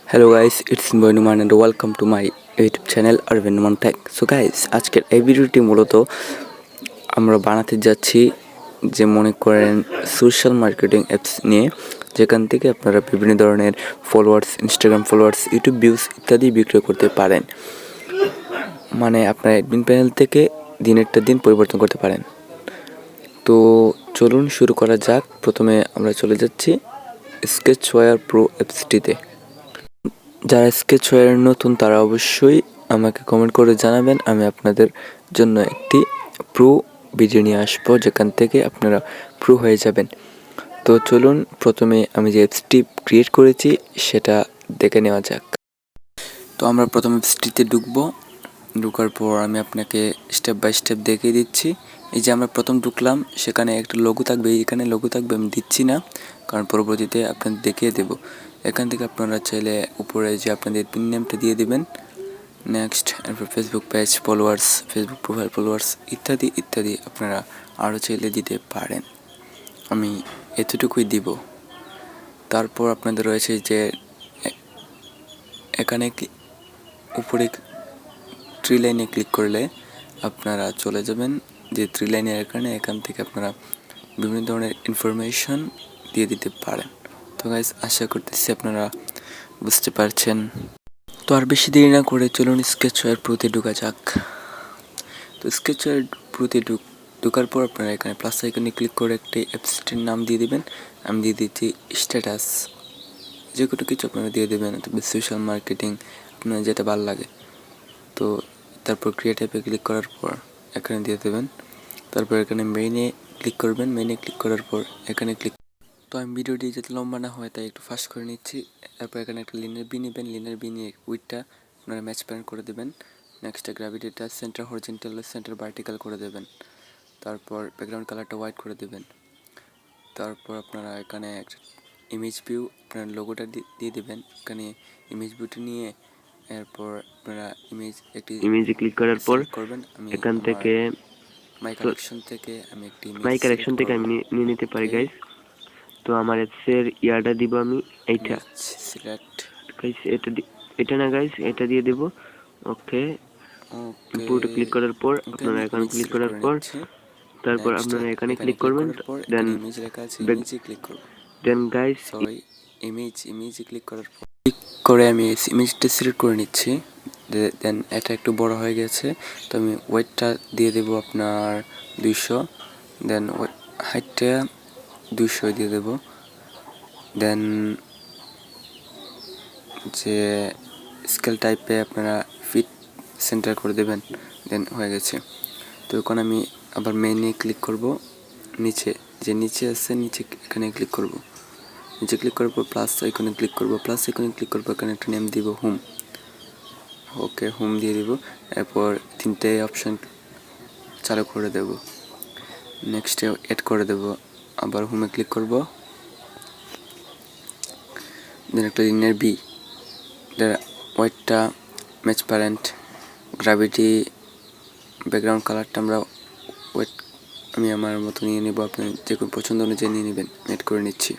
Hello guys, it's Noman and welcome to my YouTube channel Arbin Noman Tech. So guys, আজকের এই ভিডিওটি মূলত আমরা বানাতে যাচ্ছি যে মনে করেন সোশ্যাল মার্কেটিং অ্যাপস নিয়ে, যেখান থেকে আপনারা বিভিন্ন ধরনের followers, Instagram followers, YouTube views ইত্যাদি বিক্রয় করতে পারেন। মানে আপনার অ্যাডমিন প্যানেল থেকে দিনেরটা দিন পরিবর্তন করতে পারেন। তো চলুন শুরু করা যাক। প্রথমে আমরা চলে যাচ্ছি স্কেচওয়্যার প্রো অ্যাপসটিতে। যারা স্কেচওয়্যার নতুন তারা অবশ্যই আমাকে কমেন্ট করে জানাবেন, আমি আপনাদের জন্য একটি প্রো ভিডিও নিয়ে আসবো যেখান থেকে আপনারা প্রো হয়ে যাবেন। তো চলুন প্রথমে আমি যে অ্যাপসটি ক্রিয়েট করেছি সেটা দেখে নেওয়া যাক। তো আমরা প্রথম অ্যাপসটিতে ঢোকার পর আমি আপনাকে স্টেপ বাই স্টেপ দেখিয়ে দিচ্ছি। এই যে আমরা প্রথম ঢুকলাম, সেখানে একটা লোগো থাকবে, এখানে লোগো থাকবে, আমি দিচ্ছি না কারণ পরবর্তীতে আপনাদের দেখিয়ে দেব। এখান থেকে আপনারা চাইলে উপরে যে আপনাদের পিন নেমটা দিয়ে দিবেন। নেক্সট, এরপর Facebook page followers, Facebook profile followers ইত্যাদি ইত্যাদি আপনারা আরও চাইলে দিতে পারেন, আমি এতটুকুই দিব। তারপর আপনাদের রয়েছে যে এখানে উপরে থ্রি লাইনে ক্লিক করলে আপনারা চলে যাবেন যে থ্রি লাইনের এখান থেকে আপনারা বিভিন্ন ধরনের ইনফরমেশন দিয়ে দিতে পারেন। তো গাইস, আশা করতেছি আপনারা বুঝতে পারছেন। তো আর বেশি দেরি না করে চলুন স্কেচওয়্যার প্রোতে ঢোকা যাক। তো স্কেচওয়্যার প্রোতে ঢোকার পর আপনারা এখানে প্লাস আইকনে ক্লিক করে একটি অ্যাপসটির নাম দিয়ে দিবেন। আমি দিয়ে দিচ্ছি স্ট্যাটাস, যে কোনো কিছু আপনারা দিয়ে দেবেন, তবে সোশ্যাল মার্কেটিং আপনার যেটা ভালো লাগে। তো তারপর ক্রিয়েট অ্যাপে ক্লিক করার পর এখানে দিয়ে দেবেন। তারপর এখানে মেইনে ক্লিক করবেন। মেইনে ক্লিক করার পর এখানে ক্লিক। তো আমি ভিডিওটি যাতে লম্বা না হয় তাই একটু ফাস্ট করে নিচ্ছি। তারপর এখানে একটা লিনিয়ার বি নেবেন। লিনিয়ার বি নিয়ে উইডটা আপনারা ম্যাচ প্যারেন্ট করে দেবেন। নেক্সট, গ্র্যাভিটিটা সেন্টার হরিজন্টাল, সেন্টার ভার্টিক্যাল করে দেবেন। তারপর ব্যাকগ্রাউন্ড কালারটা হোয়াইট করে দেবেন। তারপর আপনারা এখানে একটা ইমেজ ভিউ আপনার লোগোটা দিয়ে দেবেন। এখানে ইমেজ ভিউটি নিয়ে এরপর আপনারা ইমেজে ক্লিক করার পর করবেন। আমি এখান থেকে মাই কালেকশন থেকে আমি নিয়ে নিতে পারি গাইস। তো আমার অ্যাপসের ইয়ারটা দিব আমি এইটা সিলেক্ট গাইস, এটা না গাইস, এটা দিয়ে দেব। ওকে, পুরোটা ক্লিক করার পর আপনারা এখানে ক্লিক করার পর তারপর আপনারা এখানে ক্লিক করবেন। দেন ইমেজ লেখা আছে, ইমেজে ক্লিক করব। দেন গাইস ইমেজে ক্লিক করার পর করে আমি ইমেজটা সিলেক্ট করে নিচ্ছি। দেন এটা একটু বড় হয়ে গেছে, তো আমি ওয়েটটা দিয়ে দেব আপনার 200। দেন হাইটটা 200 দিয়ে দেব। দেন যে স্কেল টাইপে আপনারা ফিট সেন্টার করে দেবেন। দেন হয়ে গেছে। তো এখন আমি আবার মেইনে ক্লিক করব। নিচে আছে, নিচে এখানে ক্লিক করব। নিচে ক্লিক করার পর প্লাস আইকনে ক্লিক করব। প্লাস আইকনে ক্লিক করব, এখানে একটা নেম দিব হোম। ওকে, হোম দিয়ে দিব। এরপর 3টে অপশন চালু করে দেব। নেক্সটে এড করে দেব। আবার হোমে ক্লিক করব। দেন একটা লিনিয়ার বি, হোয়াইটটা ম্যাচ প্যারেন্ট, গ্র্যাভিটি, ব্যাকগ্রাউন্ড কালারটা আমরা ওয়েট আমি আমার মতো নিয়ে নেব, আপনি যে কোনো পছন্দ অনুযায়ী নিয়ে নেবেন। এড করে নিচ্ছি।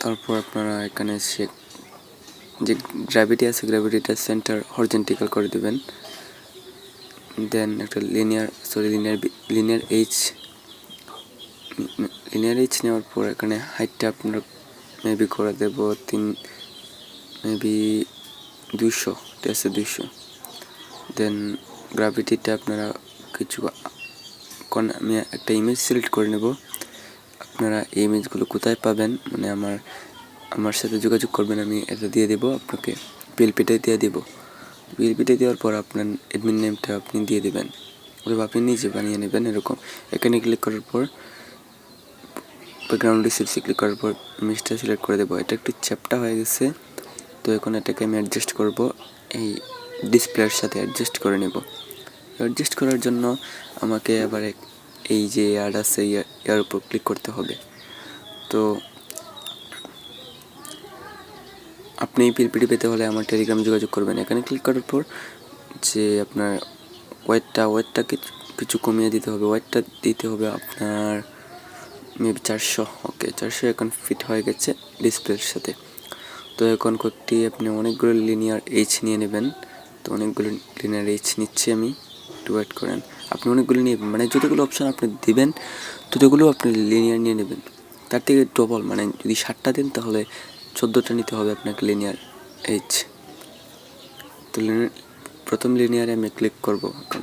তারপর আপনারা এখানে যে গ্র্যাভিটি আছে, গ্র্যাভিটিটা সেন্টার হরিজন্টাল করে দেবেন। দেন একটা লিনিয়ার এইচ নেওয়ার পর এখানে হাইটটা আপনারা মেবি করে দেব 200, ঠিক আছে 200। দেন গ্র্যাভিটিটা আপনারা আমি একটা ইমেজ সিলেক্ট করে নেব। আপনারা এই ইমেজগুলো কোথায় পাবেন, মানে আমার সাথে যোগাযোগ করবেন, আমি এটা দিয়ে দেবো আপনাকে। পিএলপিটা দিয়ে দেবো। পিএলপিটা দেওয়ার পর আপনার অ্যাডমিন নেমটা আপনি দিয়ে দেবেন, অথবা আপনি নিজে বানিয়ে নেবেন এরকম। এখানে ক্লিক করার পর ব্যাকগ্রাউন্ড রিসিপ্টসে ক্লিক করার পর ইমেজটা সিলেক্ট করে দেবো। এটা একটু চ্যাপটা হয়ে গেছে, তো এখন এটাকে আমি অ্যাডজাস্ট করব। এই ডিসপ্লের সাথে অ্যাডজাস্ট করে নেব। অ্যাডজাস্ট করার জন্য আমাকে আবার এই যে অ্যাড আছে এর উপর ক্লিক করতে হবে। তো আপনি পিএলপিটি পেতে হলে আমার টেলিগ্রামে যোগাযোগ করবেন। এখানে ক্লিক করার পর যে আপনার ওয়েটটা কিছু কমিয়ে দিতে হবে। ওয়েটটা দিতে হবে আপনার মেবি 400। ওকে, 400 এখন ফিট হয়ে গেছে ডিসপ্লের সাথে। তো এখন কয়েকটি আপনি অনেকগুলো লিনিয়ার এইচ নিয়ে নেবেন। তো অনেকগুলো লিনিয়ার এইচ নিচ্ছি আমি, একটু ওয়েট করেন। আপনি অনেকগুলো নিয়ে মানে যতগুলো অপশন আপনি দিবেন ততগুলো আপনি লিনিয়ার নিয়ে নেবেন। তার থেকে ডবল মানে যদি 7টা দেন তাহলে 14টা নিতে হবে আপনাকে লিনিয়ার এইচ। তো প্রথম লিনিয়ারে আমি ক্লিক করব। এখন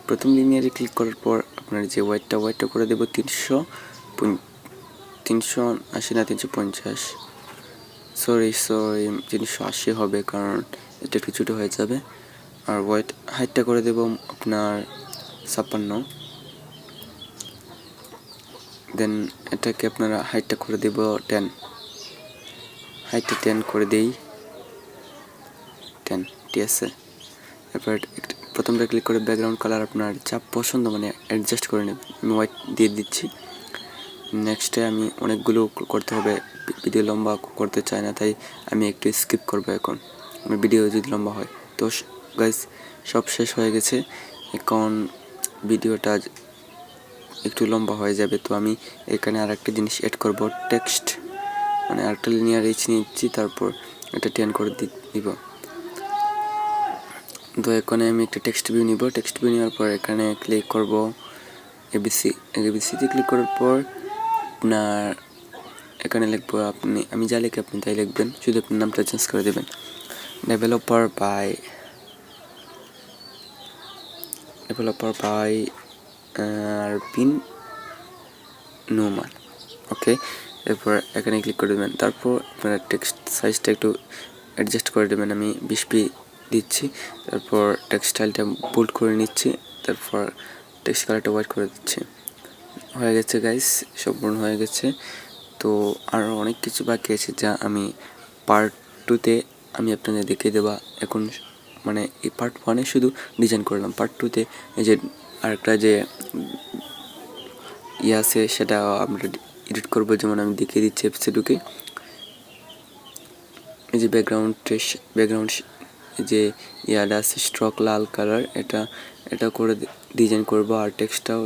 প্রথম লিনিয়ারে ক্লিক করার পর আপনার যে ওয়াইটটা করে দেব 380 না 350, সরি 380 হবে, কারণ এটা একটু ছোটো হয়ে যাবে। আর হাইটটা করে দেব আপনার 56। দেন এটাকে আপনারা হাইটটা করে দেব 10, হাইটটা 10 করে দেই, 10 ঠিক আছে। এরপর প্রথমটা ক্লিক করে ব্যাকগ্রাউন্ড কালার আপনার যা পছন্দ মানে অ্যাডজাস্ট করে নেবেন। আমি হোয়াইট দিয়ে দিচ্ছি। নেক্সটে আমি অনেকগুলো করতে হবে, ভিডিও লম্বা করতে চাই না, তাই আমি একটু স্কিপ করবো এখন, আমার ভিডিও যদি লম্বা হয়। তো গাইস সব শেষ হয়ে গেছে, এখন ভিডিওটা একটু লম্বা হয়ে যাবে। তো আমি এখানে আর একটা জিনিস অ্যাড করব, টেক্সট, মানে আরেকটা লিনিয়ার এইচ নিচ্ছি, তারপর এটা 10 করে দিব। তো এখানে আমি একটা টেক্সট ভিউ নিব, টেক্সট ভিউ নেওয়ার পর এখানে ক্লিক করব এবিসিতে ক্লিক করার পর আপনার এখানে লিখবো আমি যা লিখি আপনি তাই লিখবেন, শুধু আপনার নামটা চেঞ্জ করে দেবেন, ডেভেলপার বাই আরবিন নোমান। ওকে, এরপর এখানে ক্লিক করে দেবেন। তারপর আপনারা টেক্সট সাইজটা একটু অ্যাডজাস্ট করে দেবেন, আমি 20 দিচ্ছি। তারপর টেক্সট স্টাইলটা বোল্ড করে নিচ্ছি, তারপর টেক্সট কালারটা হোয়াইট করে দিচ্ছি। হয়ে গেছে গাইস, সম্পূর্ণ হয়ে গেছে। তো আরও অনেক কিছু বাকি আছে যা আমি পার্ট 2তে আমি আপনাদের দেখিয়ে দেবো। এখন মানে এই পার্ট 1-এ শুধু ডিজাইন করলাম, পার্ট 2তে এই যে আরেকটা যে আছে সেটা আমরা এডিট করবো। যেমন আমি দেখিয়ে দিচ্ছি এপিসোডকে, এই যে ব্যাকগ্রাউন্ড যে আছে স্ট্রোক লাল কালার, এটা করে ডিজাইন করবো। আর টেক্সটটাও